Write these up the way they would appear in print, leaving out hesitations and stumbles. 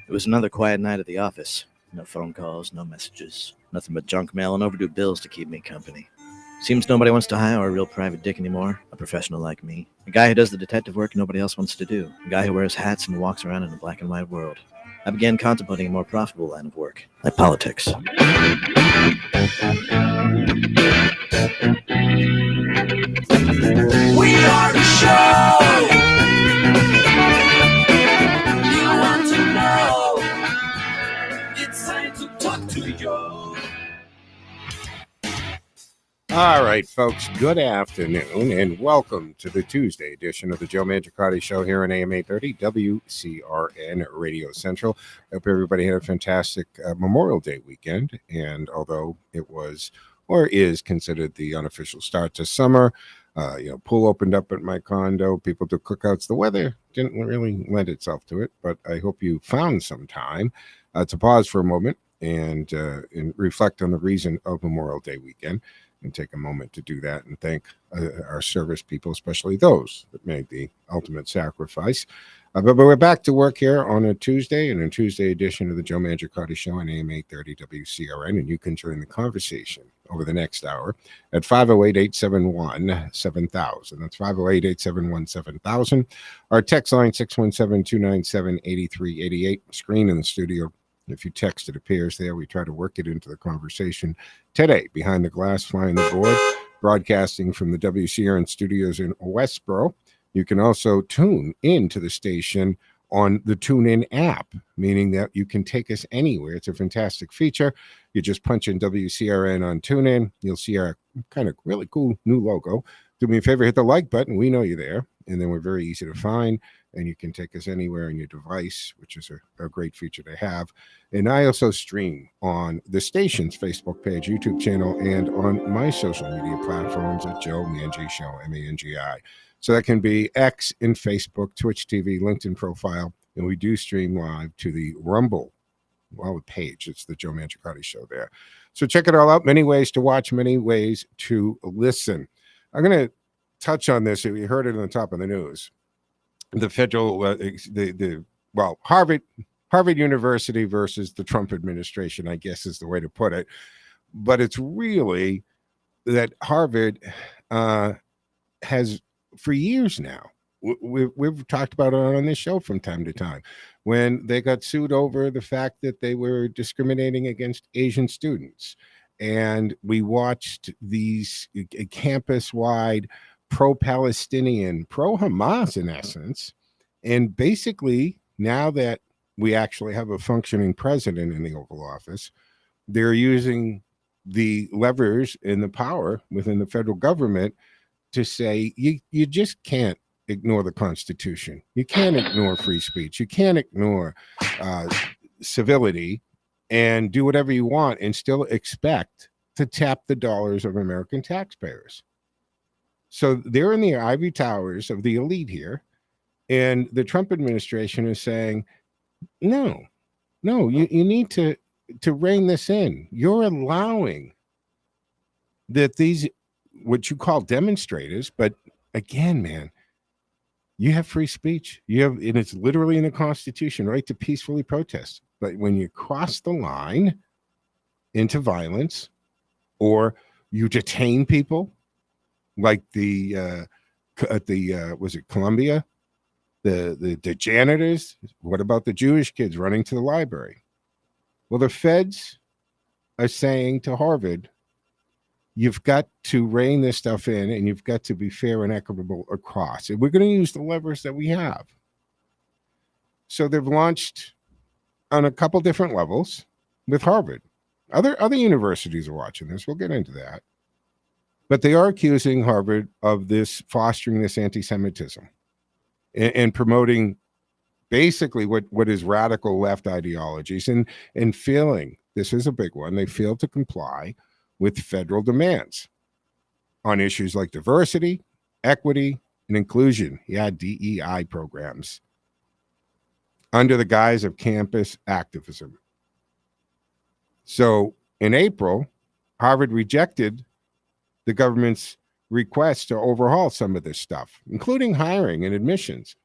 It was another quiet night at the office. No phone calls, no messages, nothing but junk mail and overdue bills to keep me company. Seems nobody wants to hire a real private dick anymore, a professional like me. A guy who does the detective work nobody else wants to do. A guy who wears hats and walks around in a black and white world. I began contemplating a more profitable line of work, like politics. We are the show you want to know. It's time to talk to you. All right, folks, good afternoon and welcome to the Tuesday edition of the Joe Mangiacotti Show here on AM 830 WCRN Radio Central. I hope everybody had a fantastic Memorial Day weekend. And although it was or is considered the unofficial start to summer, pool opened up at my condo. People did cookouts. The weather didn't really lend itself to it, but I hope you found some time to pause for a moment and reflect on the reason of Memorial Day weekend. And take a moment to do that and thank our service people, especially those that made the ultimate sacrifice. But we're back to work here on a Tuesday, and a Tuesday edition of the Joe Mangiacotti Show on AM 830 WCRN, and you can join the conversation over the next hour at 508-871-7000. That's 508-871-7000. Our text line, 617-297-8388. Screen in the studio. If you text, it appears there. We try to work it into the conversation today. Behind the glass, flying the board, broadcasting from the WCRN studios in Westboro. You can also tune into the station on the TuneIn app, meaning that you can take us anywhere. It's a fantastic feature. You just punch in WCRN on TuneIn. You'll see our kind of really cool new logo. Do me a favor, hit the like button. We know you're there. And then we're very easy to find. And you can take us anywhere on your device, which is a great feature to have. And I also stream on the station's Facebook page, YouTube channel, and on my social media platforms at Joe Mangi Show, M-A-N-G-I. So that can be X and Facebook, Twitch TV, LinkedIn profile. And we do stream live to the Rumble page. It's the Joe Mangiacotti Show there. So check it all out. Many ways to watch, many ways to listen. I'm going to touch on this. You heard it on the top of the news. The federal, Harvard University versus the Trump administration, I guess is the way to put it. But it's really that Harvard has, for years now, we've talked about it on this show from time to time, when they got sued over the fact that they were discriminating against Asian students. And we watched these campus-wide pro-Palestinian, pro-Hamas in essence. And basically, now that we actually have a functioning president in the Oval Office, they're using the levers and the power within the federal government to say, you just can't ignore the Constitution. You can't ignore free speech. You can't ignore civility and do whatever you want and still expect to tap the dollars of American taxpayers. So they're in the ivory towers of the elite here, and the Trump administration is saying, no, you need to rein this in. You're allowing that these, what you call demonstrators, but again, man, you have free speech. And it's literally in the Constitution, right, to peacefully protest. But when you cross the line into violence, or you detain people, like was it Columbia? The janitors. What about the Jewish kids running to the library? Well, the feds are saying to Harvard, you've got to rein this stuff in, and you've got to be fair and equitable across. And we're going to use the levers that we have. So they've launched on a couple different levels with Harvard. Other universities are watching this. We'll get into that. But they are accusing Harvard of fostering this anti-Semitism and promoting basically what is radical left ideologies and failing. This is a big one. They fail to comply with federal demands on issues like diversity, equity, and inclusion. Yeah, DEI programs under the guise of campus activism. So in April, Harvard rejected the government's request to overhaul some of this stuff, including hiring and admissions.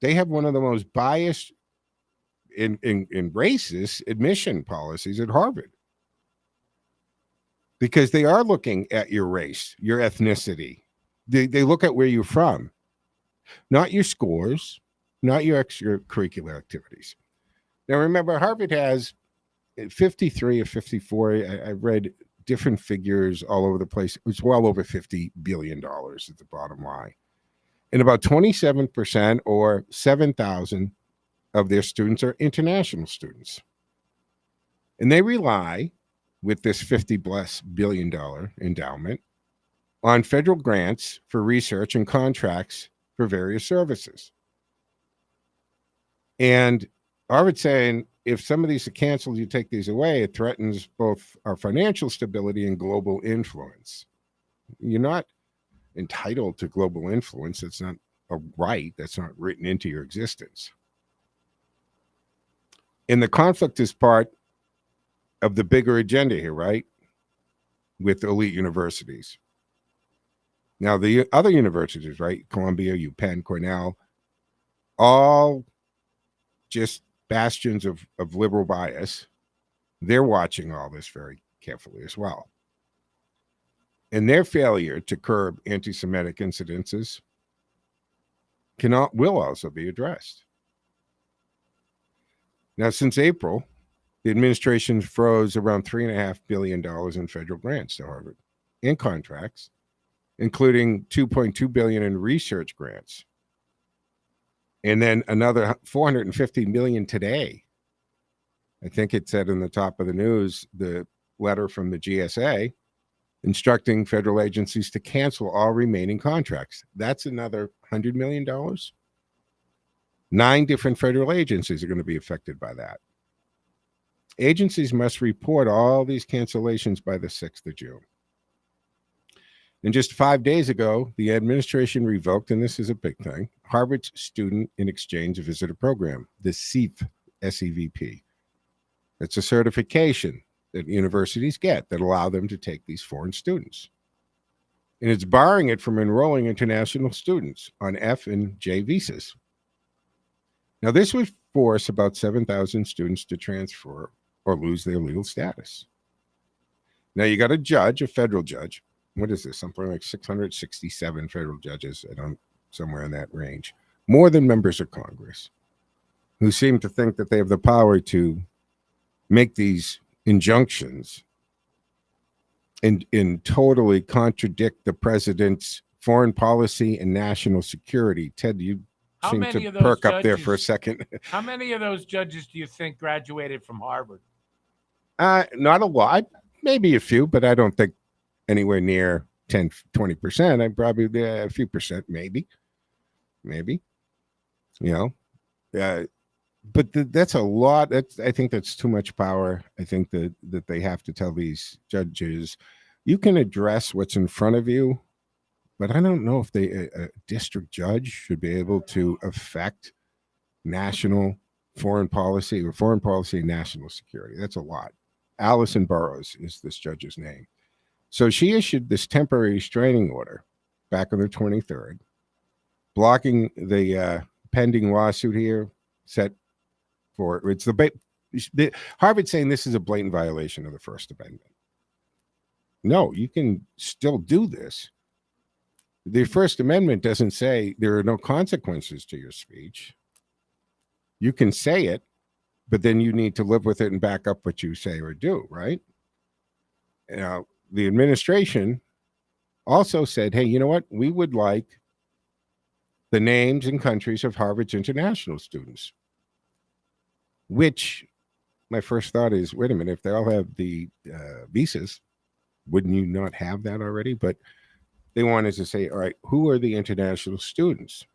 They have one of the most biased in racist admission policies at Harvard, because they are looking at your race, your ethnicity. They look at where you're from, not your scores, not your extracurricular activities. Now, remember, Harvard has 53 or 54. I've read different figures all over the place. It's well over $50 billion at the bottom line. And about 27% or 7,000 of their students are international students. And they rely, with this $50+ billion endowment, on federal grants for research and contracts for various services. And Harvard's saying, if some of these are canceled, you take these away, it threatens both our financial stability and global influence. You're not entitled to global influence. It's not a right. That's not written into your existence. And the conflict is part of the bigger agenda here, right? With elite universities. Now, the other universities, right? Columbia, UPenn, Cornell, all just bastions of liberal bias. They're watching all this very carefully as well. And their failure to curb anti-Semitic incidences will also be addressed. Now, since April, the administration froze around $3.5 billion in federal grants to Harvard in contracts, including $2.2 billion in research grants. And then another $450 million today. I think it said in the top of the news, the letter from the GSA instructing federal agencies to cancel all remaining contracts. That's another $100 million. 9 different federal agencies are going to be affected by that. Agencies must report all these cancellations by the 6th of June. And just 5 days ago, the administration revoked, and this is a big thing, Harvard's Student in Exchange Visitor Program, the SEVP, S-E-V-P. It's a certification that universities get that allow them to take these foreign students. And it's barring it from enrolling international students on F and J visas. Now, this would force about 7,000 students to transfer or lose their legal status. Now, you got a judge, a federal judge. What is this? Something like 667 federal judges, somewhere in that range, more than members of Congress, who seem to think that they have the power to make these injunctions and totally contradict the president's foreign policy and national security. Ted, you seem to perk up there for a second. How many of those judges do you think graduated from Harvard? Not a lot, maybe a few, but I don't think anywhere near 10, 20%. I'm probably a few percent, maybe, but that's a lot. I think that's too much power. I think that they have to tell these judges, you can address what's in front of you, but I don't know if a district judge should be able to affect national foreign policy or foreign policy and national security. That's a lot. Allison Burroughs is this judge's name. So she issued this temporary restraining order back on the 23rd, blocking the pending lawsuit here set for Harvard saying this is a blatant violation of the First Amendment. No, you can still do this. The First Amendment doesn't say there are no consequences to your speech. You can say it, but then you need to live with it and back up what you say or do, right? Now, the administration also said, hey, you know what? We would like the names and countries of Harvard's international students, which my first thought is, wait a minute, if they all have the visas, wouldn't you not have that already? But they wanted to say, all right, who are the international students?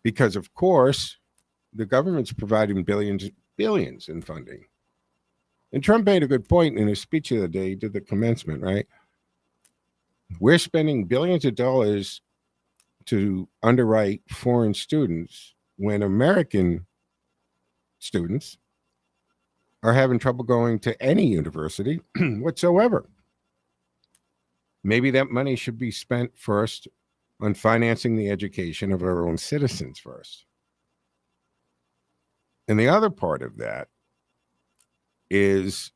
Because, of course, the government's providing billions in funding. And Trump made a good point in his speech the other day. He did the commencement, right? We're spending billions of dollars to underwrite foreign students when American students are having trouble going to any university whatsoever. Maybe that money should be spent first on financing the education of our own citizens first. And the other part of that is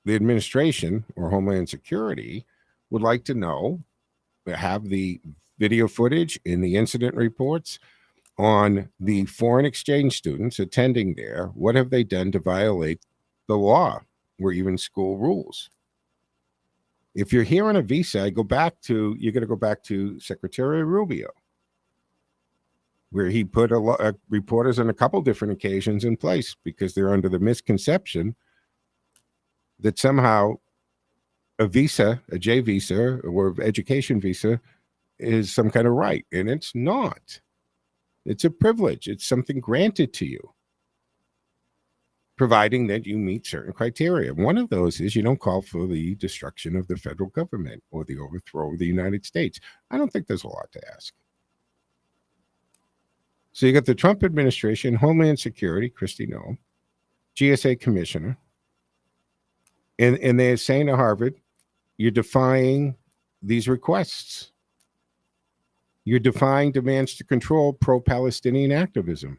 the administration or Homeland Security would like to know, have the video footage in the incident reports on the foreign exchange students attending there. What have they done to violate the law or even school rules? If you're here on a visa, you're going to go back to Secretary Rubio, where he put reporters on a couple different occasions in place because they're under the misconception that somehow a visa, a J visa or education visa, is some kind of right. And it's not. It's a privilege. It's something granted to you, providing that you meet certain criteria. One of those is you don't call for the destruction of the federal government or the overthrow of the United States. I don't think there's a lot to ask. So you got the Trump administration, Homeland Security, Kristi Noem, GSA commissioner, and they're saying to Harvard, you're defying these requests. You're defying demands to control pro-Palestinian activism.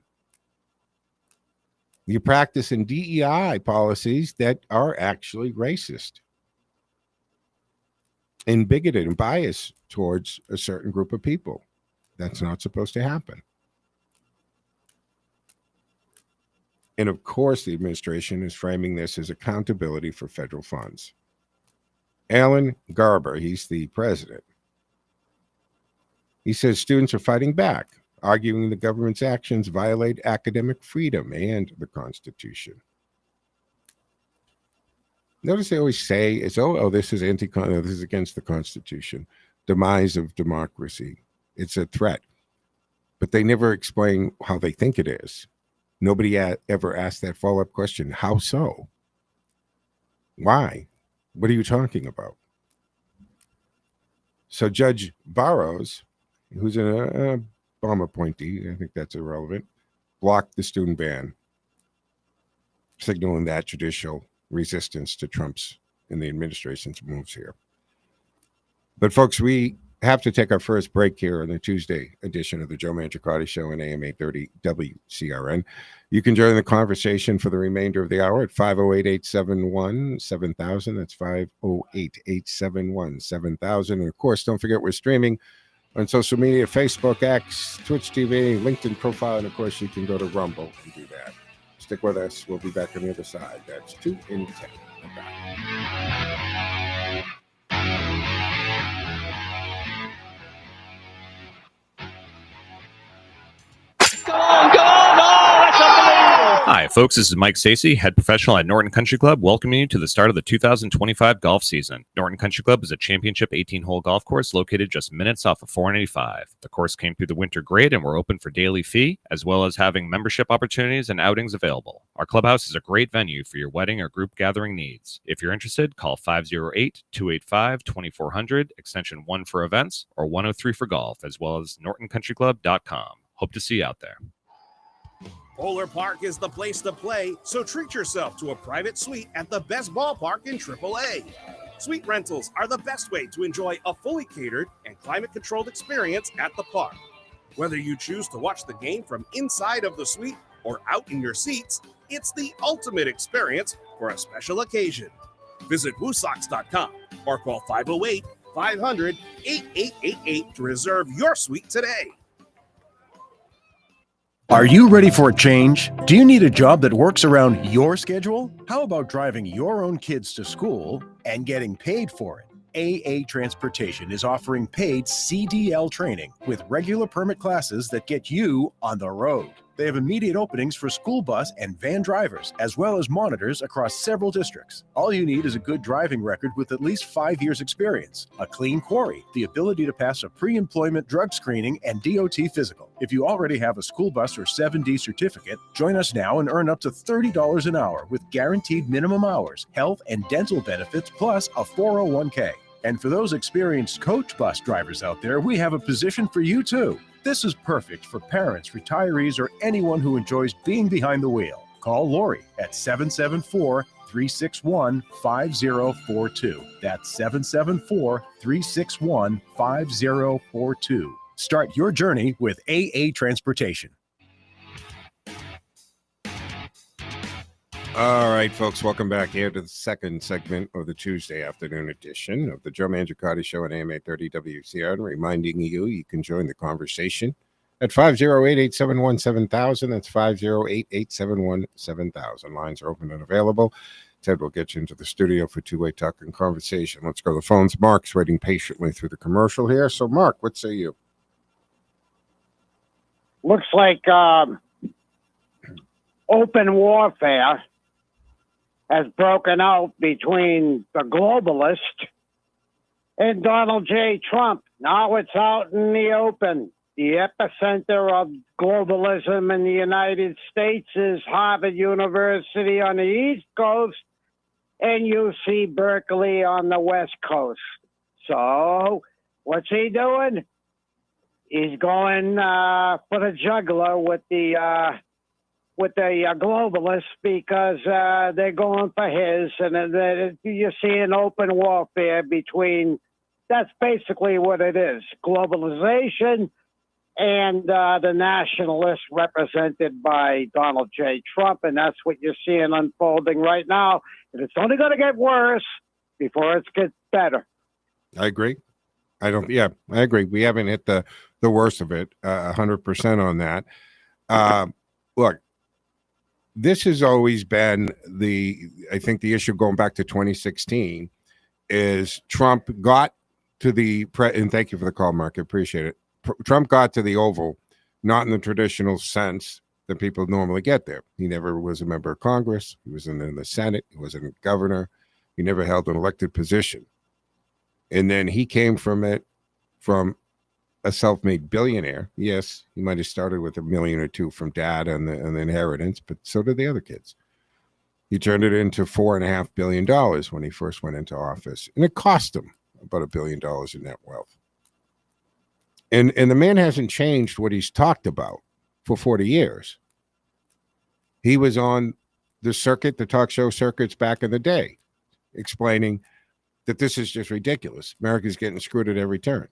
You're practicing DEI policies that are actually racist and bigoted and biased towards a certain group of people. That's not supposed to happen. And of course, the administration is framing this as accountability for federal funds. Alan Garber, he's the president. He says students are fighting back, arguing the government's actions violate academic freedom and the Constitution. Notice they always say it's, this is this is against the Constitution, demise of democracy. It's a threat. But they never explain how they think it is. Nobody ever asked that follow-up question. How so? Why? What are you talking about? So Judge Barrows, who's an Obama appointee, I think that's irrelevant, blocked the student ban, signaling that judicial resistance to Trump's and the administration's moves here. But folks, we have to take our first break here on the Tuesday edition of the Joe Mangiacotti Show on AM 830 WCRN. You can join the conversation for the remainder of the hour at 508-871-7000. That's 508-871-7000. And of course, don't forget we're streaming on social media, Facebook, X, Twitch TV, LinkedIn profile, and of course you can go to Rumble and do that. Stick with us. We'll be back on the other side. That's 2 in 10. Hi, folks. This is Mike Stacey, head professional at Norton Country Club, welcoming you to the start of the 2025 golf season. Norton Country Club is a championship 18-hole golf course located just minutes off of 495. The course came through the winter grade and we're open for daily fee, as well as having membership opportunities and outings available. Our clubhouse is a great venue for your wedding or group gathering needs. If you're interested, call 508-285-2400, extension 1 for events, or 103 for golf, as well as nortoncountryclub.com. Hope to see you out there. Polar Park is the place to play, so treat yourself to a private suite at the best ballpark in AAA. Suite rentals are the best way to enjoy a fully catered and climate-controlled experience at the park. Whether you choose to watch the game from inside of the suite or out in your seats, it's the ultimate experience for a special occasion. Visit WooSox.com or call 508-500-8888 to reserve your suite today. Are you ready for a change? Do you need a job that works around your schedule? How about driving your own kids to school and getting paid for it? AA Transportation is offering paid CDL training with regular permit classes that get you on the road. They have immediate openings for school bus and van drivers, as well as monitors across several districts. All you need is a good driving record with at least 5 years experience, a clean quarry, the ability to pass a pre-employment drug screening and DOT physical. If you already have a school bus or 7D certificate, join us now and earn up to $30 an hour with guaranteed minimum hours, health and dental benefits, plus a 401k. And for those experienced coach bus drivers out there, we have a position for you too. This is perfect for parents, retirees, or anyone who enjoys being behind the wheel. Call Lori at 774-361-5042. That's 774-361-5042. Start your journey with AA Transportation. All right, folks, welcome back here to the second segment of the Tuesday afternoon edition of the Joe Mangiacotti Show at AM 830 WCRN. Reminding you can join the conversation at 508-871-7000. That's 508-871-7000. Lines are open and available. Ted will get you into the studio for two-way talk and conversation. Let's go to the phones. Mark's waiting patiently through the commercial here. So, Mark, what say you? Looks like open warfare has broken out between the globalist and Donald J. Trump. Now it's out in the open. The epicenter of globalism in the United States is Harvard University on the East Coast and UC Berkeley on the West Coast. So what's he doing? He's going for the jugular with the globalists because they're going for his, and you're seeing open warfare between. That's basically what it is: globalization and the nationalists represented by Donald J. Trump, and that's what you're seeing unfolding right now. And it's only going to get worse before it gets better. I agree. I agree. We haven't hit the worst of it, 100% on that. Look, this has always been I think the issue going back to 2016 is Trump got to and thank you for the call, Mark. I appreciate it. Trump got to the Oval, not in the traditional sense that people normally get there. He never was a member of Congress. He wasn't in the Senate. He wasn't a governor. He never held an elected position. And then he came from a self-made billionaire. Yes, he might have started with $1 million or $2 million from dad and the inheritance, but so did the other kids. He turned it into $4.5 billion when he first went into office, and it cost him about $1 billion in net wealth. And the man hasn't changed what he's talked about for 40 years. He was on the circuit, the talk show circuits back in the day, explaining that this is just ridiculous. America's getting screwed at every turn.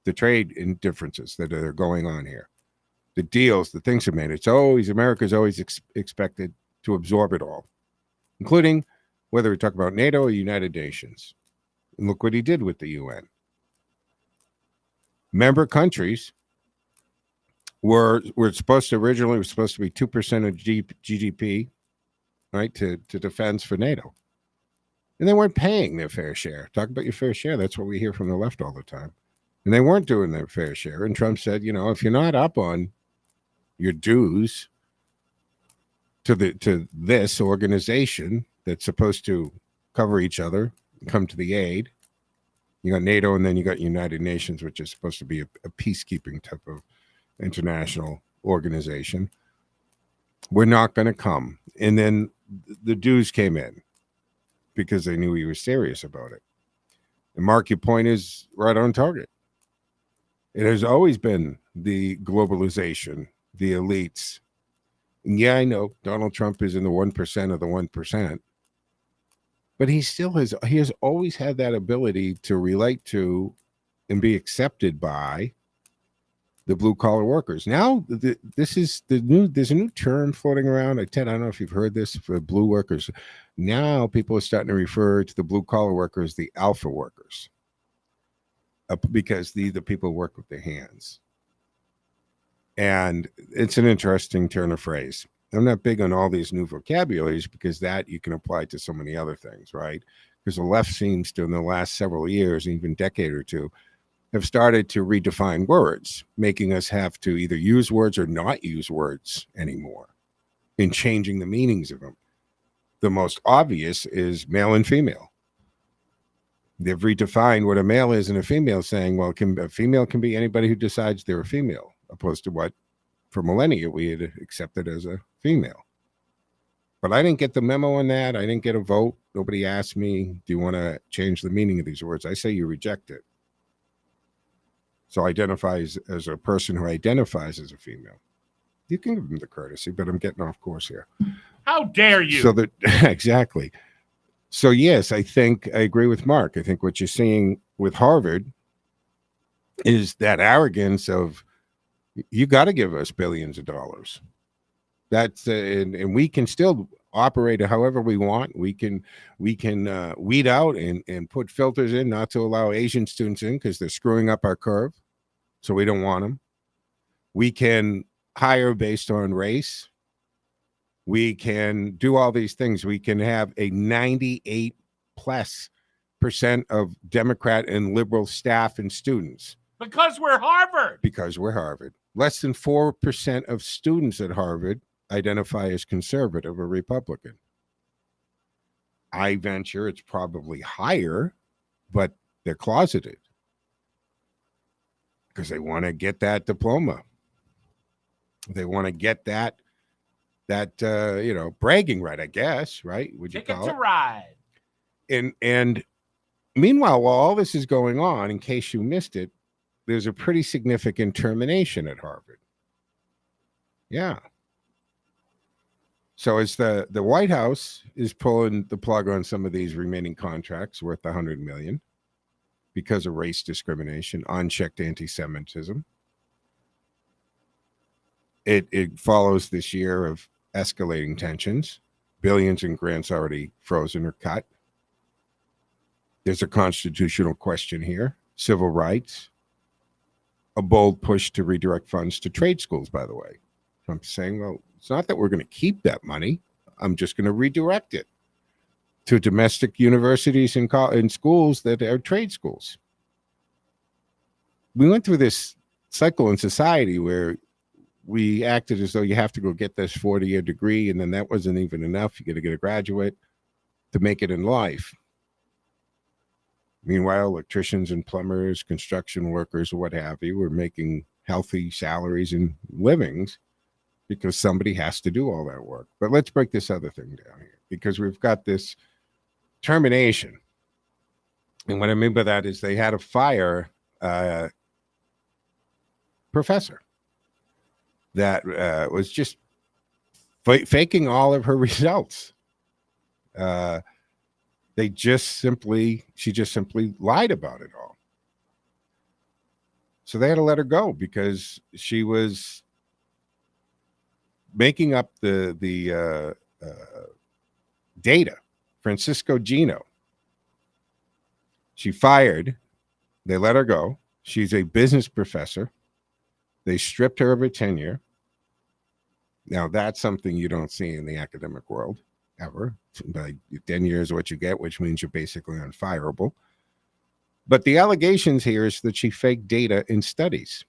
The trade indifferences that are going on here, the deals, the things are made. America's always expected to absorb it all, including whether we talk about NATO or United Nations. And look what he did with the UN. Member countries were supposed to be 2% of GDP, right, to defense for NATO. And they weren't paying their fair share. Talk about your fair share. That's what we hear from the left all the time. And they weren't doing their fair share. And Trump said, if you're not up on your dues to this organization that's supposed to cover each other, come to the aid, you got NATO, and then you got United Nations, which is supposed to be a peacekeeping type of international organization. We're not going to come. And then the dues came in because they knew he was serious about it. And Mark, your point is right on target. It has always been the globalization, the elites. And yeah, I know Donald Trump is in the 1% of the 1%, but he has always had that ability to relate to and be accepted by the blue collar workers. Now, there's a new term floating around. Ted, I don't know if you've heard this, for blue workers. Now people are starting to refer to the blue collar workers, the alpha workers, because these are the people who work with their hands. And it's an interesting turn of phrase. I'm not big on all these new vocabularies because that you can apply to so many other things, right? Because the left seems to, in the last several years, even decade or two, have started to redefine words, making us have to either use words or not use words anymore, and changing the meanings of them. The most obvious is male and female. They've redefined what a male is and a female, saying, well, a female can be anybody who decides they're a female, opposed to what for millennia we had accepted as a female. But I didn't get the memo on that. I didn't get a vote. Nobody asked me, do you want to change the meaning of these words? I say you reject it. So identifies as a person who identifies as a female. You can give them the courtesy, but I'm getting off course here. How dare you? So that exactly. So yes, I think I agree with Mark. I think what you're seeing with Harvard is that arrogance of, you got to give us billions of dollars. That's and we can still operate it however we want. We can weed out and put filters in not to allow Asian students in because they're screwing up our curve. So we don't want them. We can hire based on race. We can do all these things. We can have a 98+% of Democrat and liberal staff and students. Because we're Harvard. Because we're Harvard. Less than 4% of students at Harvard identify as conservative or Republican. I venture it's probably higher, but they're closeted because they want to get that diploma. They want to get that bragging right, I guess, right? Would you Ticket call to it? ride. And meanwhile, while all this is going on, in case you missed it, there's a pretty significant termination at Harvard. Yeah. So as the White House is pulling the plug on some of these remaining contracts worth $100 million because of race discrimination, unchecked anti-Semitism. It follows this year of escalating tensions, billions in grants already frozen or cut. There's a constitutional question here, civil rights, a bold push to redirect funds to trade schools, by the way. I'm saying, well, it's not that we're going to keep that money. I'm just going to redirect it to domestic universities and schools that are trade schools. We went through this cycle in society where we acted as though you have to go get this 40-year degree, and then that wasn't even enough. You got to get a graduate to make it in life. Meanwhile, electricians and plumbers, construction workers, or what have you, were making healthy salaries and livings because somebody has to do all that work. But let's break this other thing down here, because we've got this termination. And what I mean by that is they had to fire a professor that was just faking all of her results. She just simply lied about it all. So they had to let her go because she was making up the data. Francisco Gino. She fired. They let her go. She's a business professor. They stripped her of her tenure. Now, that's something you don't see in the academic world ever. Like 10 years what you get, which means you're basically unfireable. But the allegations here is that she faked data in studies.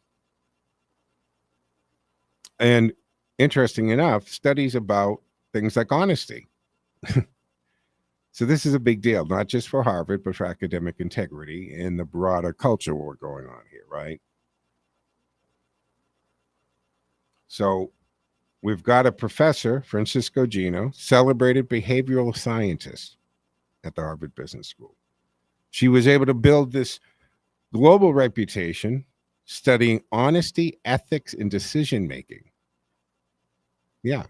And interesting enough, studies about things like honesty. So this is a big deal, not just for Harvard, but for academic integrity and the broader culture war going on here, right? So we've got a professor, Francisco Gino, celebrated behavioral scientist at the Harvard Business School. She was able to build this global reputation studying honesty, ethics, and decision-making. Yeah.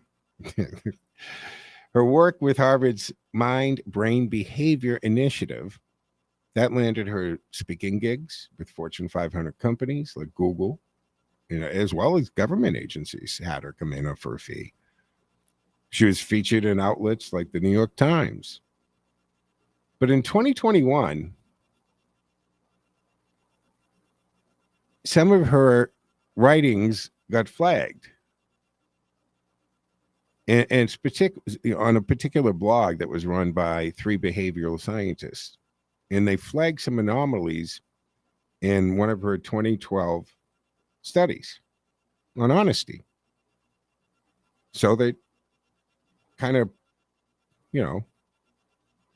Her work with Harvard's Mind-Brain Behavior Initiative, that landed her speaking gigs with Fortune 500 companies like Google, as well as government agencies had her come in for a fee. She was featured in outlets like the New York Times. But in 2021, some of her writings got flagged. And it's on a particular blog that was run by 3 behavioral scientists. And they flagged some anomalies in one of her 2012 studies on honesty. So they kind of,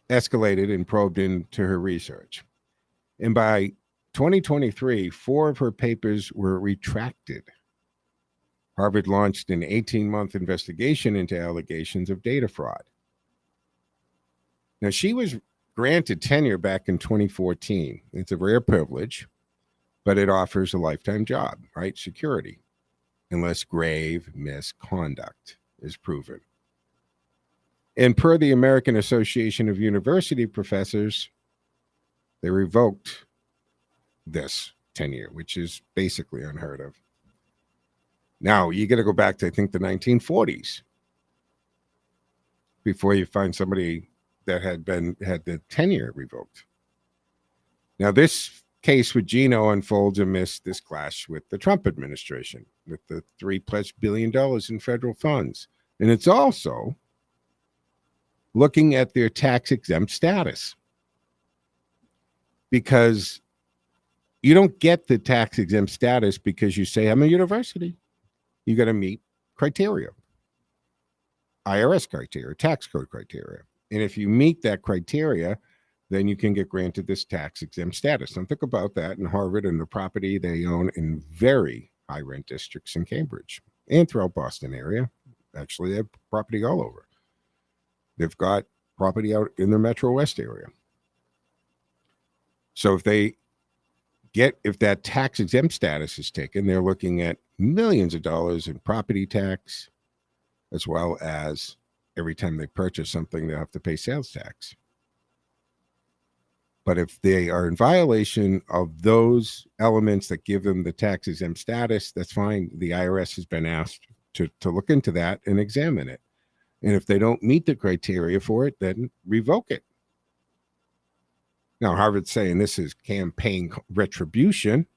escalated and probed into her research. And by 2023, 4 of her papers were retracted. Harvard launched an 18-month investigation into allegations of data fraud. Now, she was granted tenure back in 2014. It's a rare privilege, but it offers a lifetime job, right? Security, unless grave misconduct is proven. And per the American Association of University Professors, they revoked this tenure, which is basically unheard of. Now, you got to go back to, I think, the 1940s. before you find somebody that had the tenure revoked. Now, this case with Gino unfolds amidst this clash with the Trump administration, with the $3+ billion in federal funds. And it's also looking at their tax-exempt status, because you don't get the tax-exempt status because you say, I'm a university. You got to meet criteria, IRS criteria, tax code criteria. And if you meet that criteria, then you can get granted this tax-exempt status. And think about that in Harvard and the property they own in very high-rent districts in Cambridge and throughout Boston area. Actually, they have property all over. They've got property out in the Metro West area. So if that tax-exempt status is taken, they're looking at millions of dollars in property tax, as well as every time they purchase something, they have to pay sales tax. But if they are in violation of those elements that give them the tax-exempt status, that's fine. The IRS has been asked to look into that and examine it. And if they don't meet the criteria for it, then revoke it. Now, Harvard's saying this is campaign retribution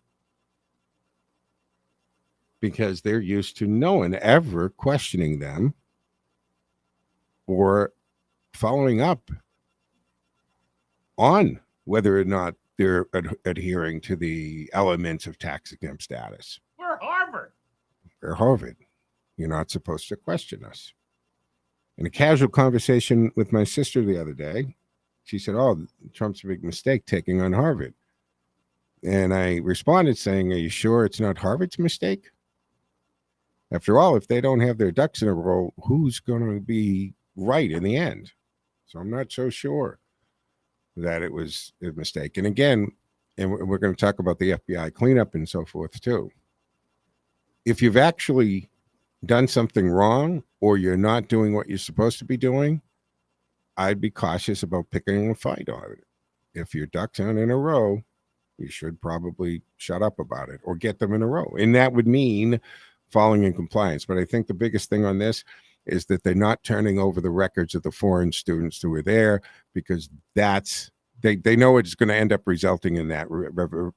because they're used to no one ever questioning them or following up on whether or not they're adhering to the elements of tax-exempt status. We're Harvard. We're Harvard. You're not supposed to question us. In a casual conversation with my sister the other day, she said, oh, Trump's a big mistake taking on Harvard. And I responded saying, are you sure it's not Harvard's mistake? After all, if they don't have their ducks in a row, who's going to be right in the end? So I'm not so sure that it was a mistake. And again, and we're going to talk about the FBI cleanup and so forth too. If you've actually done something wrong or you're not doing what you're supposed to be doing, I'd be cautious about picking a fight on it. If your ducks aren't in a row, you should probably shut up about it or get them in a row. And that would mean falling in compliance. But I think the biggest thing on this is that they're not turning over the records of the foreign students who were there, because they know it's going to end up resulting in that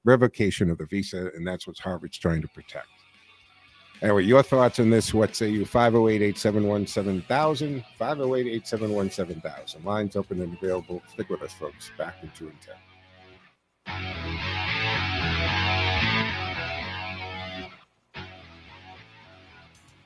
revocation of the visa, and that's what Harvard's trying to protect. Anyway, your thoughts on this? What say you? 508-871-7000, 508-871-7000. Lines open and available. Stick with us, folks. Back in 2 and 10.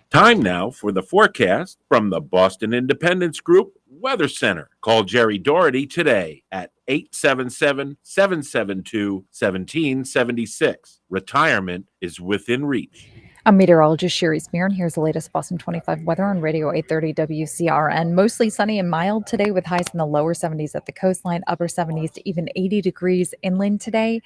Time now for the forecast from the Boston Independence Group Weather Center. Call Jerry Doherty today at 877-772-1776. Retirement is within reach. I'm meteorologist Sherry Spear, and here's the latest Boston 25 weather on Radio 830 WCRN. Mostly sunny and mild today with highs in the lower 70s at the coastline, upper 70s to even 80 degrees inland today,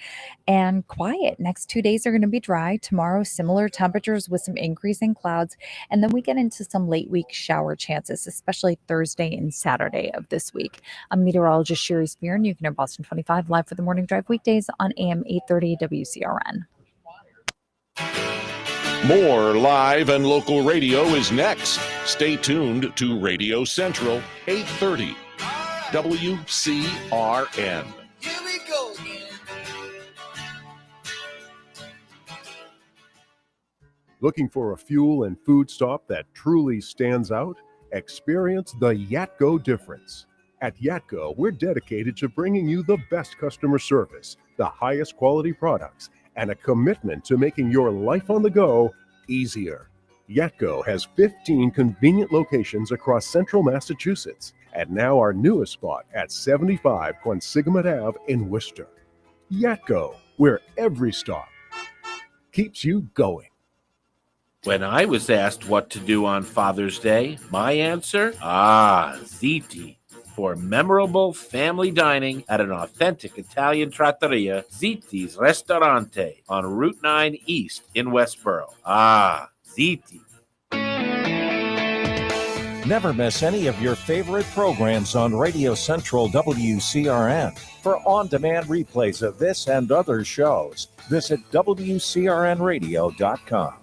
and quiet. Next 2 days are going to be dry. Tomorrow, similar temperatures with some increasing clouds, and then we get into some late week shower chances, especially Thursday and Saturday of this week. I'm meteorologist Sherry Spear, and you can hear Boston 25 live for the morning drive weekdays on AM 830 WCRN. More live and local radio is next. Stay tuned to Radio Central 830 WCRN. Here we go again. Looking for a fuel and food stop that truly stands out? Experience the Yatco difference. At Yatco, we're dedicated to bringing you the best customer service, the highest quality products, and a commitment to making your life on the go easier. Yatco has 15 convenient locations across central Massachusetts, and now our newest spot at 75 Quonsigamut Ave in Worcester. Yatco, where every stop keeps you going. When I was asked what to do on Father's Day, my answer? Ziti. For memorable family dining at an authentic Italian trattoria, Ziti's Ristorante on Route 9 East in Westboro. Ziti. Never miss any of your favorite programs on Radio Central WCRN. For on-demand replays of this and other shows, visit WCRNradio.com.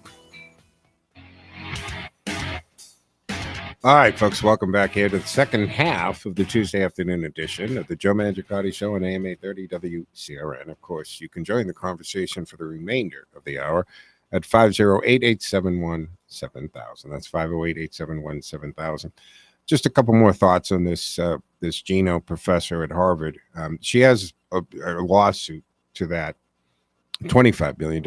All right, folks, welcome back here to the second half of the Tuesday afternoon edition of the Joe Mangiacotti Show on AM 830 WCRN. Of course, you can join the conversation for the remainder of the hour at 508-871-7000. That's 508-871-7000. Just a couple more thoughts on this this Gino professor at Harvard. She has a lawsuit to that, $25 billion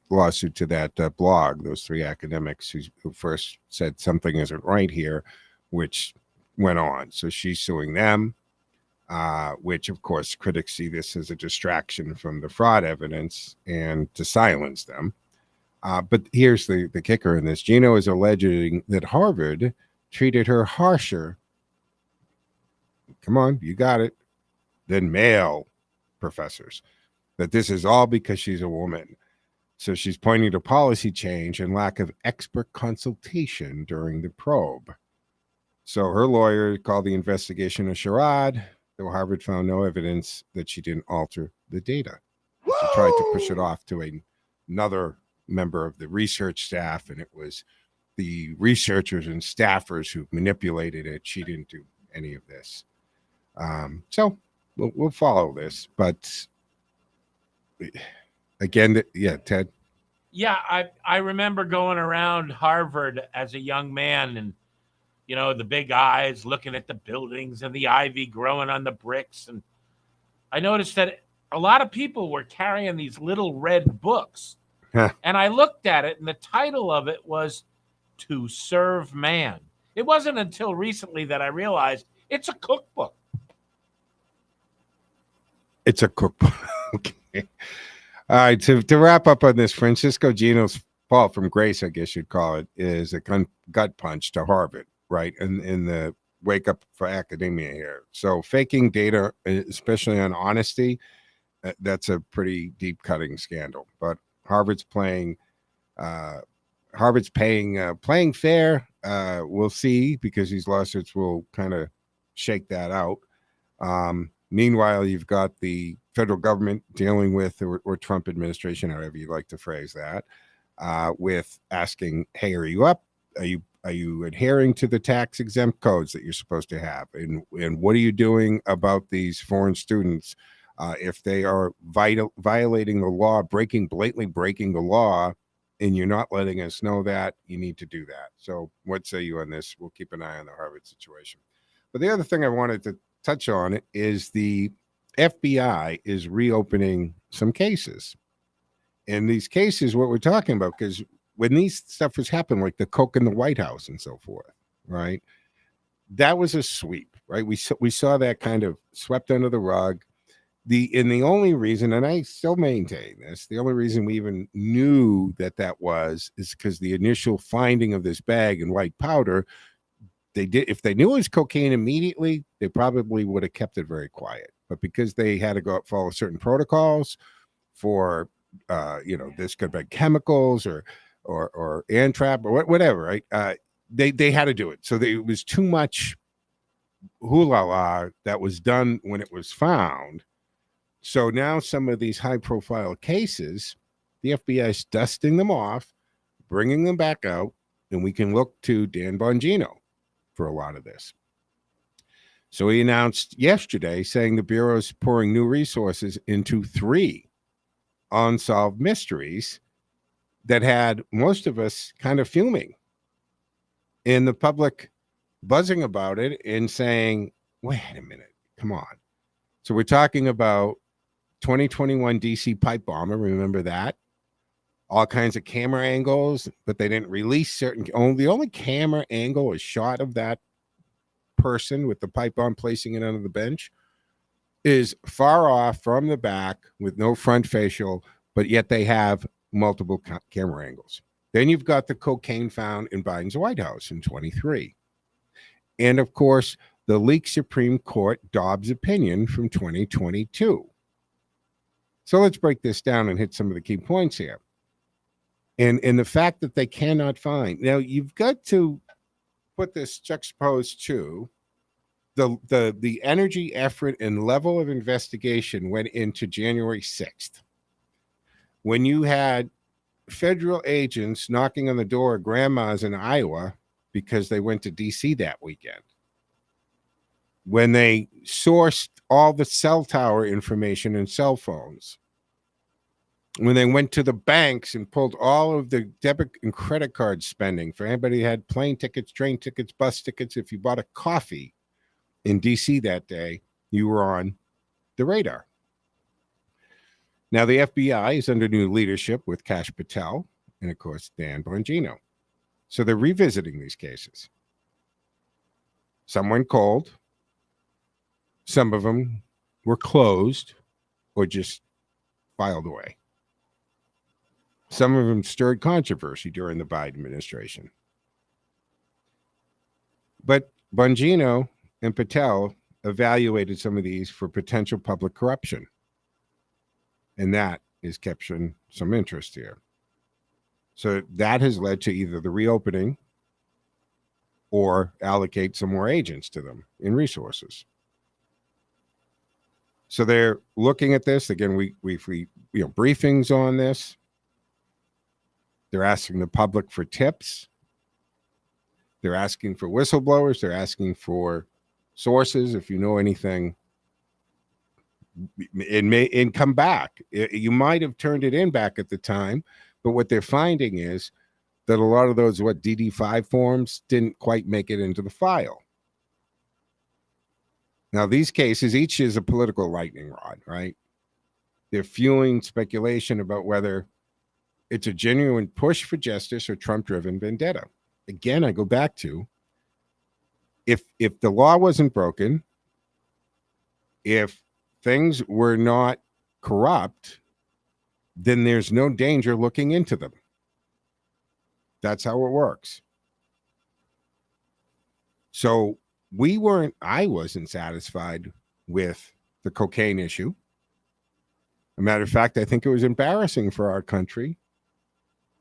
lawsuit to that blog, those three academics who first said something isn't right here, which went on. So she's suing them, which, of course, critics see this as a distraction from the fraud evidence and to silence them. But here's the kicker in this. Gino is alleging that Harvard treated her harsher, come on, you got it, than male professors. That this is all because she's a woman. So she's pointing to policy change and lack of expert consultation during the probe. So her lawyer called the investigation a charade, though Harvard found no evidence that she didn't alter the data. She tried to push it off to another member of the research staff, and it was the researchers and staffers who manipulated it. She didn't do any of this. So we'll follow this, but again, yeah, Ted. Yeah, I remember going around Harvard as a young man, and the big eyes looking at the buildings and the ivy growing on the bricks, and I noticed that a lot of people were carrying these little red books, and I looked at it, and the title of it was "To Serve Man." It wasn't until recently that I realized it's a cookbook. It's a cookbook. Okay. All right. To wrap up on this, Francisco Gino's fall from grace, I guess you'd call it, is a gut punch to Harvard, right? And in the wake up for academia here. So faking data, especially on honesty, that's a pretty deep cutting scandal. But Harvard's playing fair. We'll see, because these lawsuits will kind of shake that out. Meanwhile, you've got the federal government dealing with, or Trump administration, however you like to phrase that, with asking, hey, are you up? Are you adhering to the tax exempt codes that you're supposed to have? And what are you doing about these foreign students if they are violating the law, blatantly breaking the law, and you're not letting us know that? You need to do that. So what say you on this? We'll keep an eye on the Harvard situation. But the other thing I wanted to touch on is the FBI is reopening some cases. And these cases, what we're talking about, because when these stuff was happening, like the coke in the White House and so forth, right? That was a sweep, right? We saw that kind of swept under the rug. The only reason, and I still maintain this, the only reason we even knew that was is because the initial finding of this bag in white powder, if they knew it was cocaine immediately, they probably would have kept it very quiet. But because they had to go out, follow certain protocols for, this could be chemicals or Antrap or whatever, right? They had to do it. So it was too much hoo-la-la that was done when it was found. So now some of these high-profile cases, the FBI is dusting them off, bringing them back out, and we can look to Dan Bongino for a lot of this. So he announced yesterday saying the Bureau is pouring new resources into 3 unsolved mysteries that had most of us kind of fuming, and the public buzzing about it and saying, wait a minute, come on. So we're talking about 2021 DC pipe bomber. Remember that? All kinds of camera angles, but they didn't release certain. The only camera angle is shot of that person with the pipe bomb placing it under the bench is far off from the back with no front facial, but yet they have multiple camera angles. Then you've got the cocaine found in Biden's White House in 23. And of course, the leaked Supreme Court Dobbs opinion from 2022. So let's break this down and hit some of the key points here. And the fact that they cannot find. Now, you've got to put this juxtaposed to the energy, effort, and level of investigation went into January 6th. When you had federal agents knocking on the door of grandmas in Iowa because they went to D.C. that weekend. When they sourced all the cell tower information and cell phones, when they went to the banks and pulled all of the debit and credit card spending for anybody who had plane tickets, train tickets, bus tickets, if you bought a coffee in D.C. that day, you were on the radar. Now, the FBI is under new leadership with Kash Patel and, of course, Dan Bongino. So they're revisiting these cases. Some went cold. Some of them were closed or just filed away. Some of them stirred controversy during the Biden administration. But Bongino and Patel evaluated some of these for potential public corruption. And that is capturing some interest here. So that has led to either the reopening or allocate some more agents to them in resources. So they're looking at this. Again, we briefings on this. They're asking the public for tips. They're asking for whistleblowers. They're asking for sources. If you know anything, and come back. You might have turned it in back at the time, but what they're finding is that a lot of those DD5 forms didn't quite make it into the file. Now, these cases, each is a political lightning rod, right? They're fueling speculation about whether it's a genuine push for justice or Trump-driven vendetta. Again, I go back to, if the law wasn't broken, if things were not corrupt, then there's no danger looking into them. That's how it works. So I wasn't satisfied with the cocaine issue. As a matter of fact, I think it was embarrassing for our country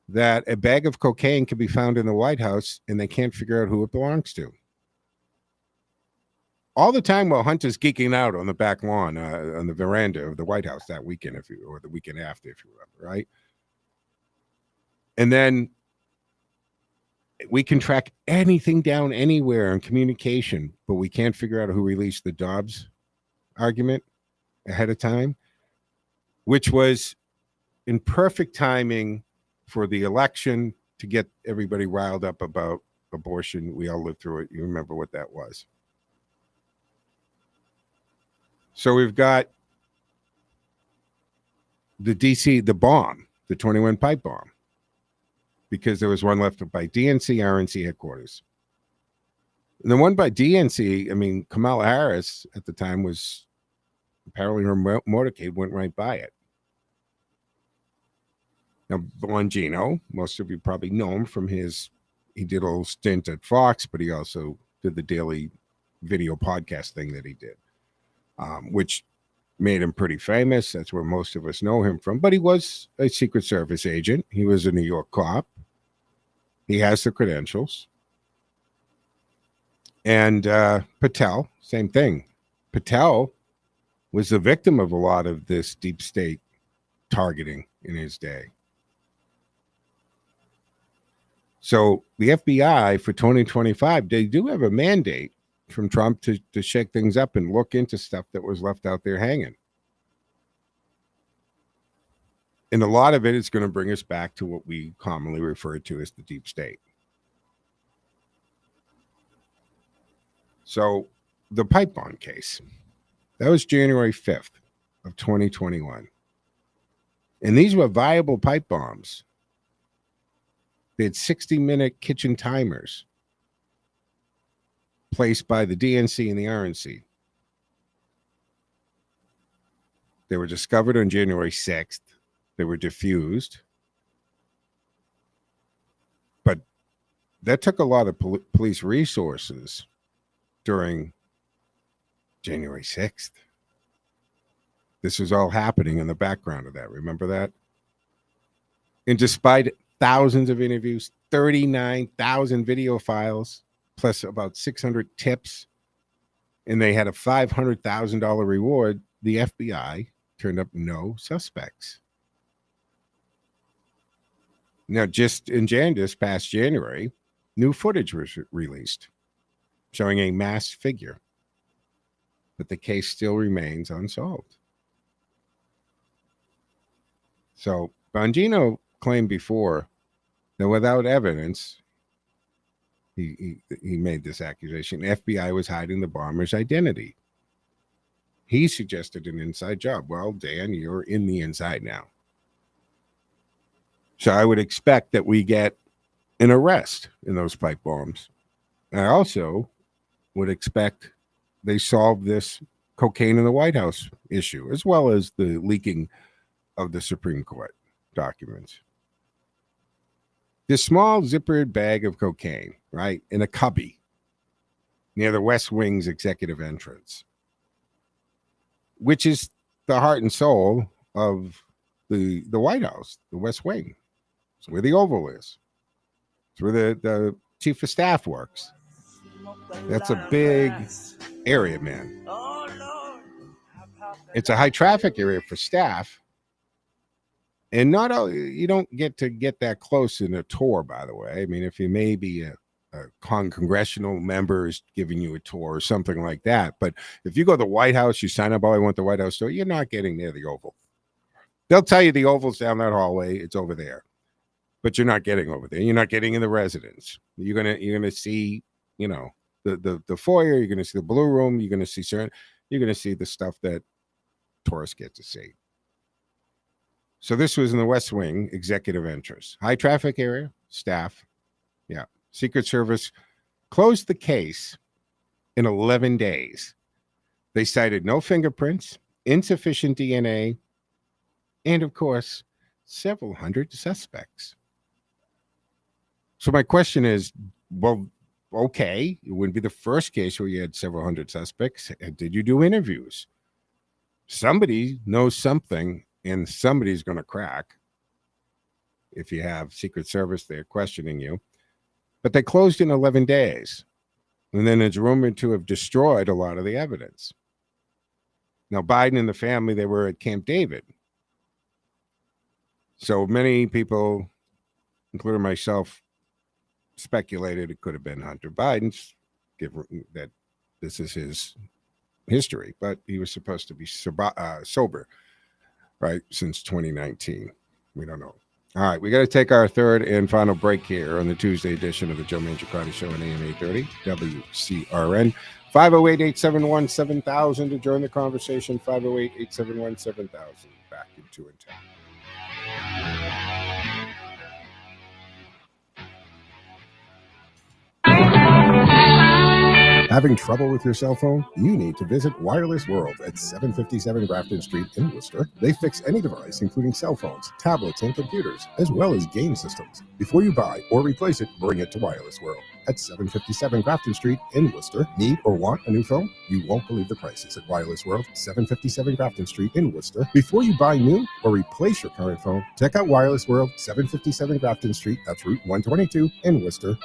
that a bag of cocaine can be found in the White House and they can't figure out who it belongs to. All the time while Hunter's geeking out on the back lawn, on the veranda of the White House that weekend, or the weekend after, if you remember, right? And then we can track anything down anywhere in communication, but we can't figure out who released the Dobbs argument ahead of time, which was in perfect timing for the election to get everybody riled up about abortion. We all lived through it. You remember what that was. So we've got the DC, the bomb, the 21 pipe bomb, because there was one left by DNC, RNC headquarters. And the one by DNC, I mean, Kamala Harris at the time was apparently her motorcade went right by it. Now, Bongino, most of you probably know him from he did a little stint at Fox, but he also did the daily video podcast thing that he did. Which made him pretty famous. That's where most of us know him from. But he was a Secret Service agent. He was a New York cop. He has the credentials. And Patel, same thing. Patel was the victim of a lot of this deep state targeting in his day. So the FBI for 2025, they do have a mandate from Trump to shake things up and look into stuff that was left out there hanging. And a lot of it is going to bring us back to what we commonly refer to as the deep state. So the pipe bomb case, that was January 5th of 2021. And these were viable pipe bombs. They had 60-minute kitchen timers placed by the DNC and the RNC. They were discovered on January 6th. They were diffused. But that took a lot of police resources during January 6th. This was all happening in the background of that. Remember that? And despite thousands of interviews, 39,000 video files, plus about 600 tips, and they had a $500,000 reward, the FBI turned up no suspects. Now, just in this past January, New footage was released showing a masked figure, but the case still remains unsolved. So Bongino claimed before that without evidence, he made this accusation. FBI was hiding the bomber's identity. He suggested an inside job. Well, Dan, you're in the inside now. So I would expect that we get an arrest in those pipe bombs. I also would expect they solve this cocaine in the White House issue, as well as the leaking of the Supreme Court documents. This small zippered bag of cocaine, right, in a cubby near the West Wing's executive entrance, which is the heart and soul of the White House, the West Wing. It's where the Oval is. It's where the chief of staff works. That's a big area, man. It's a high traffic area for staff. And not all, you don't get to get that close in a tour, by the way. I mean, if you may be a congressional member is giving you a tour or something like that. But if you go to the White House, you sign up, oh, I want the White House tour, you're not getting near the Oval. They'll tell you the Oval's down that hallway. It's over there. But you're not getting over there. You're not getting in the residence. You're gonna see, you know, the foyer. You're gonna see the blue room. You're gonna see the stuff that tourists get to see. So this was in the West Wing executive entrance, high traffic area, staff. Yeah, Secret Service closed the case in 11 days. They cited no fingerprints, insufficient DNA, and of course, several hundred suspects. So my question is, well, okay, it wouldn't be the first case where you had several hundred suspects. Did you do interviews? Somebody knows something, and somebody's going to crack. If you have Secret Service, they're questioning you. But they closed in 11 days. And then it's rumored to have destroyed a lot of the evidence. Now, Biden and the family, they were at Camp David. So many people, including myself, speculated it could have been Hunter Biden's, given that this is his history. But he was supposed to be sober, right, since 2019. We don't know. All right, we got to take our third and final break here on the Tuesday edition of the Joe Mangiacotti Show on AM 830 WCRN. 508-871-7000 to join the conversation. 508-871-7000. Back in 2 and 10. Having trouble with your cell phone? You need to visit Wireless World at 757 Grafton Street in Worcester. They fix any device, including cell phones, tablets, and computers, as well as game systems. Before you buy or replace it, bring it to Wireless World at 757 Grafton Street in Worcester. Need or want a new phone? You won't believe the prices at Wireless World, 757 Grafton Street in Worcester. Before you buy new or replace your current phone, check out Wireless World, 757 Grafton Street. That's Route 122 in Worcester.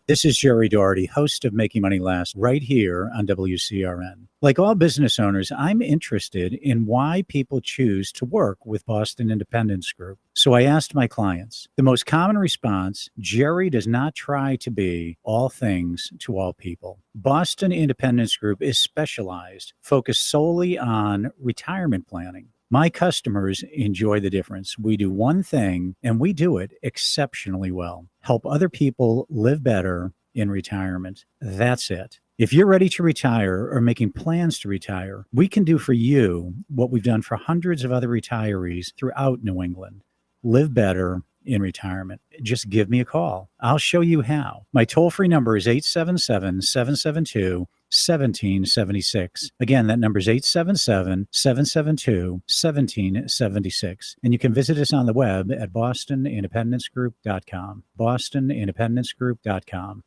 This is Jerry Doherty, host of Making Money Last, right here on WCRN. Like all business owners, I'm interested in why people choose to work with Boston Independence Group. So I asked my clients. The most common response, Jerry does not try to be all things to all people. Boston Independence Group is specialized, focused solely on retirement planning. My customers enjoy the difference. We do one thing, and we do it exceptionally well. Help other people live better in retirement. That's it. If you're ready to retire or making plans to retire, we can do for you what we've done for hundreds of other retirees throughout New England. Live better in retirement. Just give me a call. I'll show you how. My toll-free number is 877-772-1776. Again, that number is 877-772-1776. And you can visit us on the web at bostonindependencegroup.com. bostonindependencegroup.com.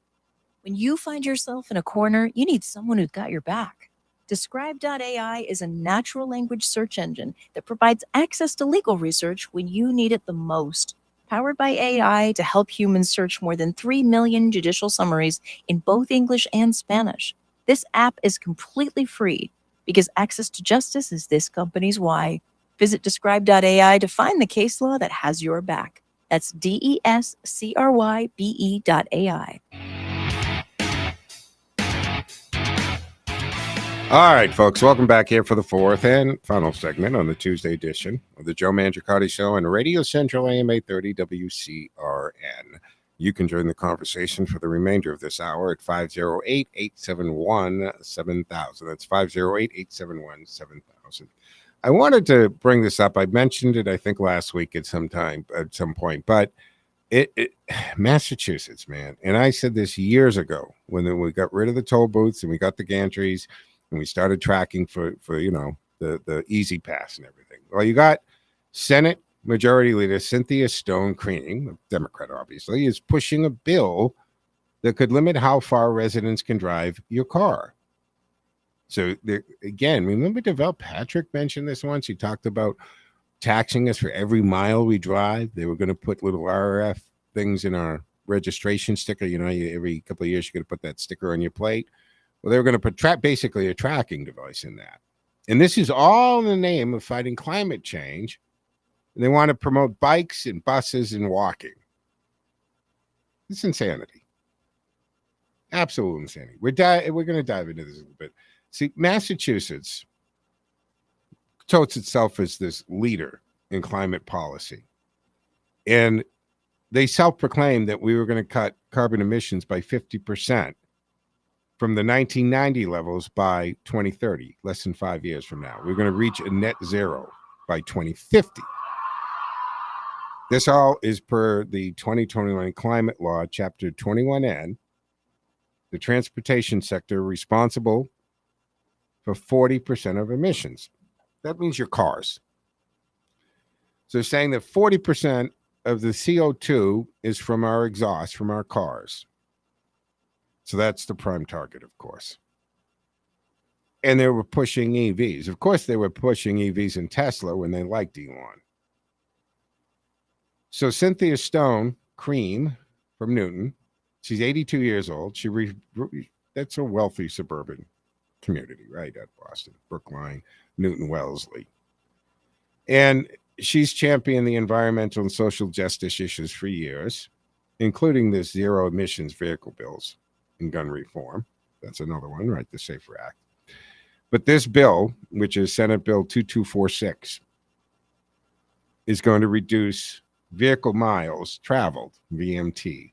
When you find yourself in a corner, you need someone who's got your back. Describe.ai is a natural language search engine that provides access to legal research when you need it the most. Powered by AI to help humans search more than 3 million judicial summaries in both English and Spanish. This app is completely free because access to justice is this company's why. Visit Describe.ai to find the case law that has your back. That's DESCRYBE.ai. All right, folks, welcome back here for the fourth and final segment on the Tuesday edition of the Joe Mangiacotti Show on Radio Central AM 830 WCRN. You can join the conversation for the remainder of this hour at 508-871-7000. That's 508-871-7000. I wanted to bring this up. I mentioned it, I think, last week at some point, but Massachusetts, man, and I said this years ago when we got rid of the toll booths and we got the gantries and we started tracking for the easy pass and everything. Well, you got Senate Majority Leader Cynthia Stone Cream, a Democrat obviously, is pushing a bill that could limit how far residents can drive your car. So again, remember Deval Patrick mentioned this once. He talked about taxing us for every mile we drive. They were going to put little RF things in our registration sticker. Every couple of years you're going to put that sticker on your plate. Well, they were going to put basically a tracking device in that. And this is all in the name of fighting climate change. And they want to promote bikes and buses and walking. It's insanity. Absolute insanity. We're going to dive into this a little bit. See, Massachusetts touts itself as this leader in climate policy. And they self-proclaimed that we were going to cut carbon emissions by 50% from the 1990 levels by 2030, less than 5 years from now. We're going to reach a net zero by 2050. This all is per the 2021 Climate Law, Chapter 21N, the transportation sector responsible for 40% of emissions. That means your cars. So saying that 40% of the CO2 is from our exhaust, from our cars. So that's the prime target, of course. And they were pushing EVs. Of course, they were pushing EVs in Tesla when they liked Elon. So Cynthia Stone Cream from Newton, she's 82 years old. That's a wealthy suburban community, right, at Boston, Brookline, Newton, Wellesley. And she's championed the environmental and social justice issues for years, including this zero emissions vehicle bills and gun reform. That's another one, right, the SAFER Act. But this bill, which is Senate Bill 2246, is going to reduce vehicle miles traveled, VMT.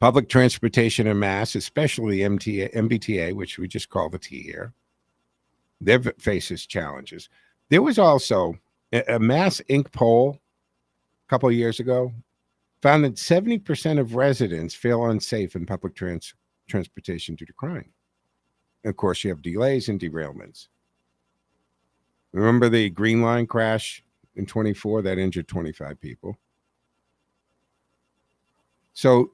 Public transportation en masse, especially MBTA, which we just call the T here, they faces challenges. There was also a Mass Inc. poll a couple of years ago found that 70% of residents feel unsafe in public transportation due to crime. And of course, you have delays and derailments. Remember the Green Line crash in 24 that injured 25 people? So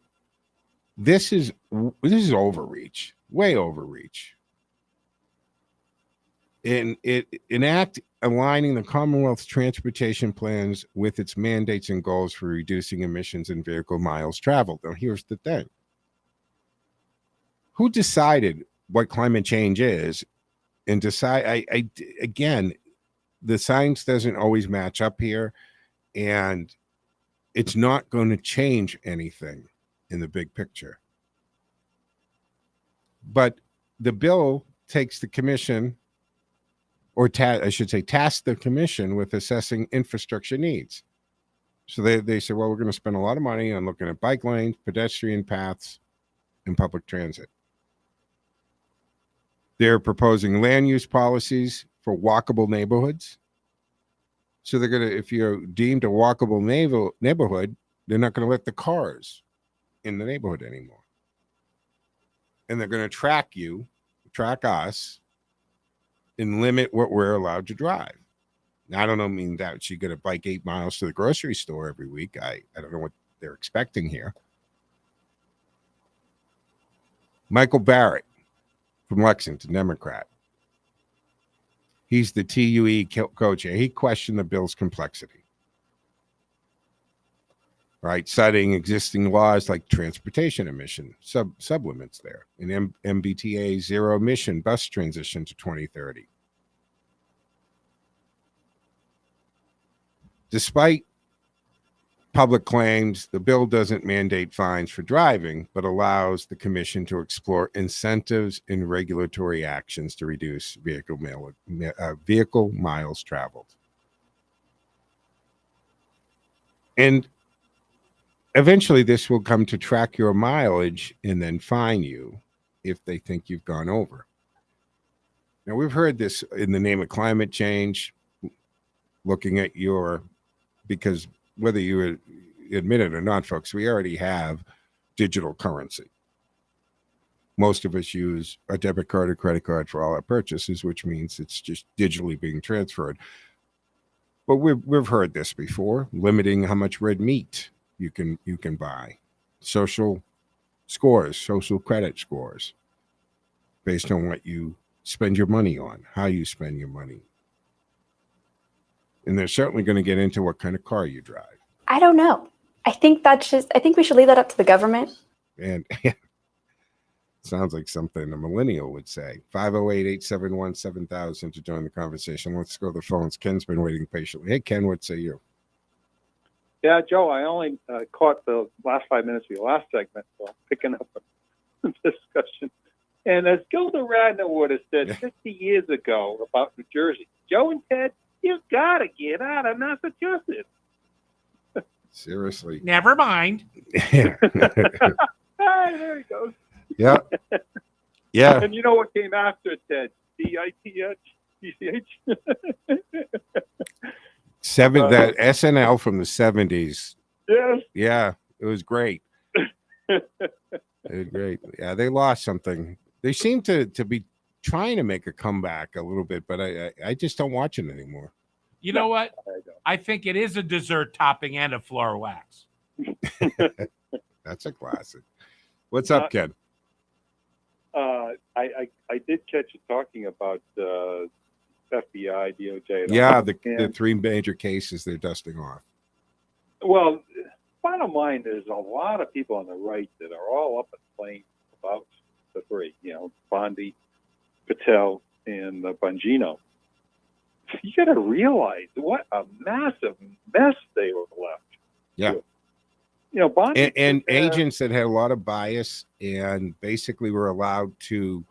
this is overreach, way overreach. And an act aligning the Commonwealth's transportation plans with its mandates and goals for reducing emissions and vehicle miles traveled. Now, here's the thing. Who decided what climate change is? And again, the science doesn't always match up here, and it's not going to change anything in the big picture. But the bill takes the commission, or task the commission with assessing infrastructure needs. So they say, well, we're going to spend a lot of money on looking at bike lanes, pedestrian paths, and public transit. They're proposing land use policies for walkable neighborhoods. So they're going to, if you're deemed a walkable neighborhood, they're not going to let the cars in the neighborhood anymore. And they're going to track us, and limit what we're allowed to drive. Now, I don't mean that you get a bike 8 miles to the grocery store every week. I don't know what they're expecting here. Michael Barrett from Lexington, Democrat. He's the TUE co-chair. He questioned the bill's complexity, right? Citing existing laws like transportation emission sublimits there, and MBTA zero emission bus transition to 2030. Despite public claims the bill doesn't mandate fines for driving, but allows the commission to explore incentives and regulatory actions to reduce vehicle miles traveled. And eventually this will come to track your mileage and then fine you if they think you've gone over. Now, we've heard this in the name of climate change, looking at because whether you admit it or not, folks, we already have digital currency. Most of us use a debit card or credit card for all our purchases, which means it's just digitally being transferred. But we've heard this before, limiting how much red meat you can buy. Social scores, social credit scores, based on what you spend your money on, how you spend your money. And they're certainly going to get into what kind of car you drive. I don't know. I think we should leave that up to the government. And sounds like something a millennial would say. 508-871-7000 to join the conversation. Let's go to the phones. Ken's been waiting patiently. Hey, Ken, what say you? Yeah, Joe, I only caught the last 5 minutes of your last segment, so I'm picking up the discussion. And as Gilda Radner would have said 50 years ago about New Jersey, Joe and Ted, you got to get out of Massachusetts. Seriously. Never mind. Yeah. There he goes. Yeah. Yeah. And you know what came after Ted? DITH? That SNL from the 70s. Yes. Yeah, it was great. It was great. Yeah, they lost something. They seem to be trying to make a comeback a little bit, but I just don't watch it anymore. You know what? I think it is a dessert topping and a floor wax. That's a classic. What's up, Ken? I did catch you talking about FBI, DOJ. Yeah, the three major cases they're dusting off. Well, bottom line, there's a lot of people on the right that are all up in flames about the three. Bondi, Patel, and Bongino. You got to realize what a massive mess they were left. Yeah. Bondi and agents that had a lot of bias and basically were allowed to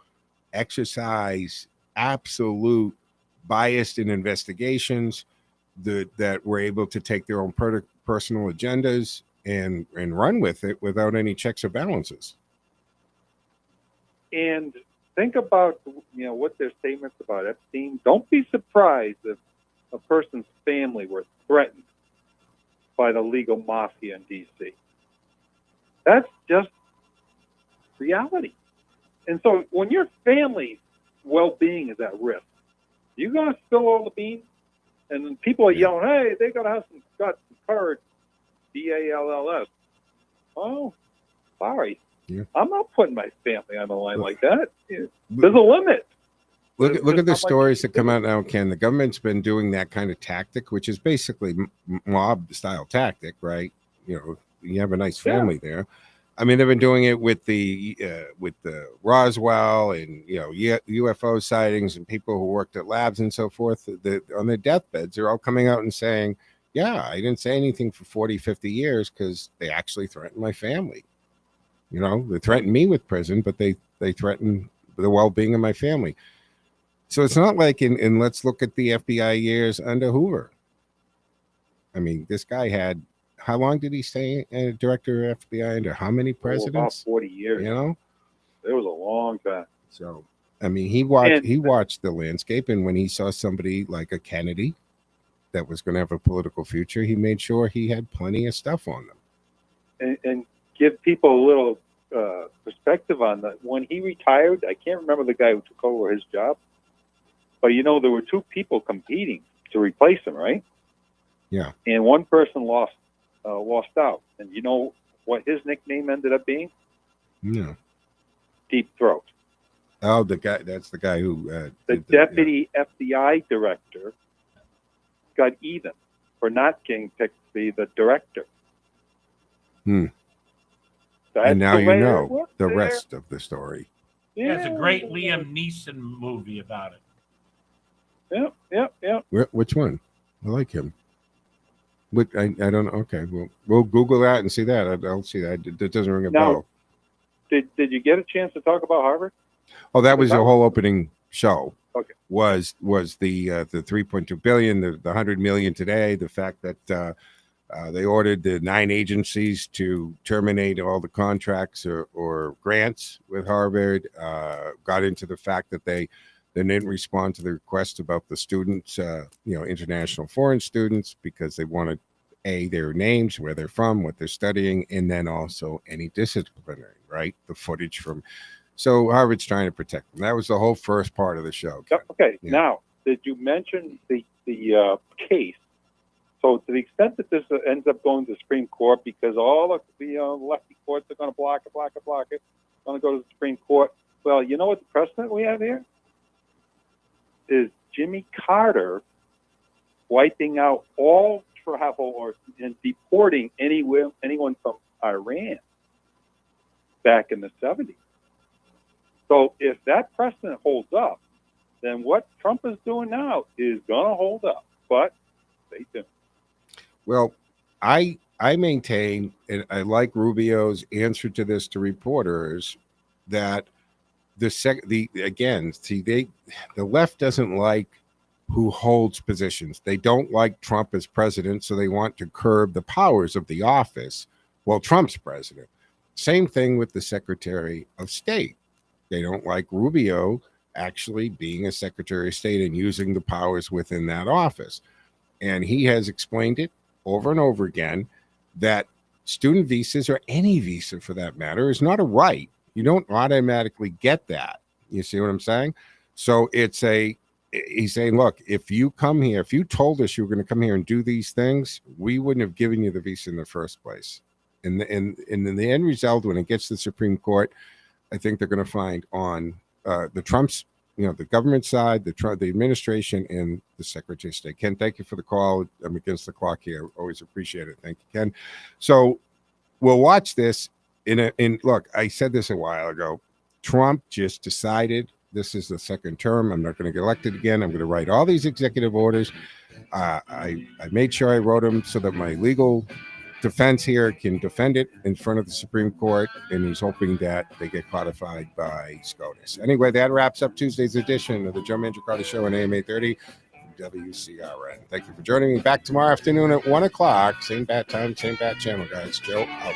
exercise absolute bias in investigations that were able to take their own personal agendas and run with it without any checks or balances. And think about what their statements about Epstein. Don't be surprised if a person's family were threatened by the legal mafia in D.C. That's just reality. And so when your family's well-being is at risk, you're going to spill all the beans, and then people are yelling, hey, they got to have some guts and courage, BALLS. Oh, sorry. Yeah. I'm not putting my family on the line like that. There's a limit. Look at the stories that come out now, Ken. The government's been doing that kind of tactic, which is basically mob-style tactic, right? You have a nice family there. I mean, they've been doing it with the Roswell and UFO sightings and people who worked at labs and so forth. On their deathbeds, they're all coming out and saying, "Yeah, I didn't say anything for 40, 50 years because they actually threatened my family. They threatened me with prison, but they threatened the well-being of my family." So it's not like in let's look at the FBI years under Hoover. I mean, this guy had, how long did he stay director of FBI under how many presidents? About 40 years. It was a long time. So, I mean, he watched the landscape, and when he saw somebody like a Kennedy that was going to have a political future, he made sure he had plenty of stuff on them. And give people a little perspective on that. When he retired, I can't remember the guy who took over his job, but there were two people competing to replace him, right? Yeah. And one person lost out. And you know what his nickname ended up being? No. Deep Throat. Oh, that's the guy who... the deputy FBI director got even for not getting picked to be the director. And now you know the rest of the story. Yeah, it's a great Liam Neeson movie about it. Yep. Which one? I like him. But I don't know. Okay, we'll Google that and see that. I don't see that. That doesn't ring a Now, bell. Did you get a chance to talk about Harvard? Oh, that was the whole opening show. Okay. Was the 3.2 billion, the 100 million today, the fact that they ordered the 9 agencies to terminate all the contracts or grants with Harvard, got into the fact that they didn't respond to the request about the students, international foreign students, because they wanted their names, where they're from, what they're studying, and then also any disciplinary, right? The footage from. So Harvard's trying to protect them. That was the whole first part of the show. Okay. Yeah. Now, did you mention the case? So to the extent that this ends up going to the Supreme Court, because all of the lefty courts are going to block it, going to go to the Supreme Court. Well, you know what the precedent we have here is Jimmy Carter wiping out all travel and deporting anyone from Iran back in the 70s. So if that precedent holds up, then what Trump is doing now is going to hold up. But stay tuned. Well, I maintain, and I like Rubio's answer to this to reporters, that the left doesn't like who holds positions. They don't like Trump as president, so they want to curb the powers of the office while Trump's president. Same thing with the Secretary of State. They don't like Rubio actually being a Secretary of State and using the powers within that office. And he has explained it over and over again that student visas, or any visa for that matter, is not a right. You don't automatically get that. You see what I'm saying? So he's saying, look, if you come here, if you told us you were going to come here and do these things, we wouldn't have given you the visa in the first place. And in the end result, when it gets to the Supreme Court, I think they're going to find on the Trump's, the government side, the administration, and the Secretary of State. Ken, thank you for the call. I'm against the clock here. Always appreciate it. Thank you, Ken. So we'll watch this. Look, I said this a while ago. Trump just decided this is the second term. I'm not going to get elected again. I'm going to write all these executive orders. I made sure I wrote them so that my legal defense here can defend it in front of the Supreme Court, and he's hoping that they get codified by SCOTUS. Anyway, that wraps up Tuesday's edition of the Joe Mangiacotti Show on AM 830 WCRN. Thank you for joining me. Back tomorrow afternoon at 1 o'clock. Same bat time, same bat channel, guys. Joe out.